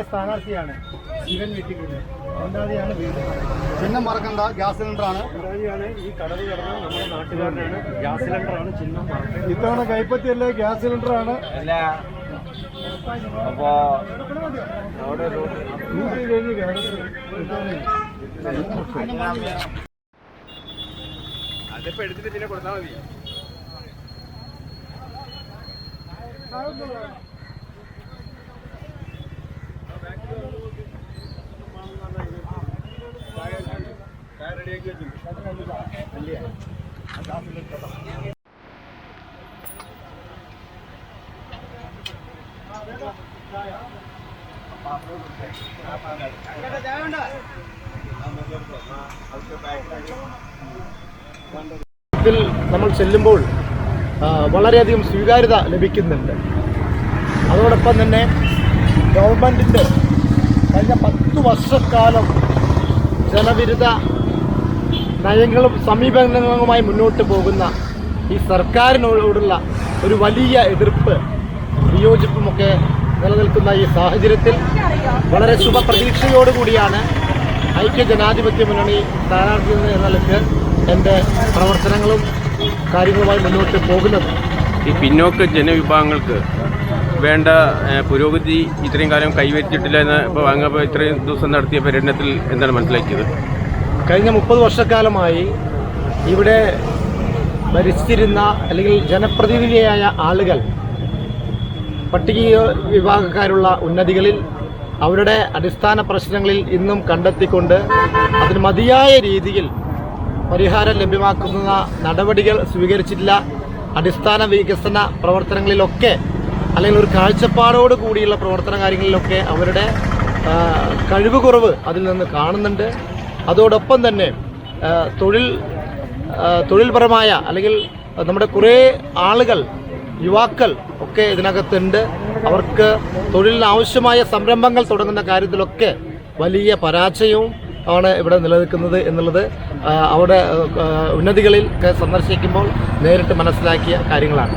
സ്ഥാനാർത്ഥിയാണ് ശിവൻ വെട്ടിക്കുന്നത്. രണ്ടാമതെയാണ് വീട്. ചിഹ്നം മറക്കണ്ട, ഗ്യാസ് സിലിണ്ടറാണ്. ഈ കടവ് കടന്ന നമ്മുടെ നാട്ടുകാരനാണ്. ഗ്യാസ് സിലിണ്ടറാണ് ചിഹ്നം. ഇത്തവണ കൈപ്പറ്റിയല്ലേ ഗ്യാസ് സിലിണ്ടറാണ്. അപ്പോ അതിപ്പോ എടുത്തിട്ട് പിന്നെ കൊടുത്താൽ മതി. നമ്മൾ ചെല്ലുമ്പോൾ വളരെയധികം സ്വീകാര്യത ലഭിക്കുന്നുണ്ട്. അതോടൊപ്പം തന്നെ ഗവൺമെൻറ്റിൻ്റെ കഴിഞ്ഞ 10 വർഷക്കാലം ജനവിരുദ്ധ നയങ്ങളും സമീപനങ്ങളുമായി മുന്നോട്ട് പോകുന്ന ഈ സർക്കാരിനോടുള്ള ഒരു വലിയ എതിർപ്പ്, വിയോജിപ്പുമൊക്കെ നിലനിൽക്കുന്ന ഈ സാഹചര്യത്തിൽ വളരെ ശുഭപ്രതീക്ഷയോടുകൂടിയാണ് ഐക്യ ജനാധിപത്യ മുന്നണി സ്ഥാനാർത്ഥി എന്ന നിലയ്ക്ക് എൻ്റെ പ്രവർത്തനങ്ങളും കാര്യങ്ങളുമായി മുന്നോട്ട് പോകുന്നത്. ഈ പിന്നോക്ക ജനവിഭാഗങ്ങൾക്ക് വേണ്ട പുരോഗതി ഇത്രയും കാലം കൈവരിച്ചിട്ടില്ല എന്ന് ഇപ്പോൾ ഇത്രയും ദിവസം നടത്തിയ പര്യടനത്തിൽ എന്താണ് മനസ്സിലാക്കിയത്? കഴിഞ്ഞ 30 വർഷക്കാലമായി ഇവിടെ ഭരിച്ചിരുന്ന അല്ലെങ്കിൽ ജനപ്രതിനിധിയായ ആളുകൾ പട്ടിക വിഭാഗക്കാരുള്ള ഉന്നതികളിൽ അവരുടെ അടിസ്ഥാന പ്രശ്നങ്ങളിൽ ഇന്നും കണ്ടെത്തിക്കൊണ്ട് അതിന് മതിയായ രീതിയിൽ പരിഹാരം ലഭ്യമാക്കുന്ന നടപടികൾ സ്വീകരിച്ചിട്ടില്ല. അടിസ്ഥാന വികസന പ്രവർത്തനങ്ങളിലൊക്കെ അല്ലെങ്കിൽ ഒരു കാഴ്ചപ്പാടോട് കൂടിയുള്ള പ്രവർത്തന കാര്യങ്ങളിലൊക്കെ അവരുടെ കഴിവ് കുറവ് അതിൽ നിന്ന് കാണുന്നുണ്ട്. അതോടൊപ്പം തന്നെ തൊഴിൽപരമായ അല്ലെങ്കിൽ നമ്മുടെ കുറേ ആളുകൾ, യുവാക്കൾ ഒക്കെ ഇതിനകത്തുണ്ട്. അവർക്ക് തൊഴിലിന് ആവശ്യമായ സംരംഭങ്ങൾ തുടങ്ങുന്ന കാര്യത്തിലൊക്കെ വലിയ പരാജയവും ആണ് ഇവിടെ നിലനിൽക്കുന്നത് എന്നുള്ളത് അവിടെ ഉന്നതികളിൽ സന്ദർശിക്കുമ്പോൾ നേരിട്ട് മനസ്സിലാക്കിയ കാര്യങ്ങളാണ്.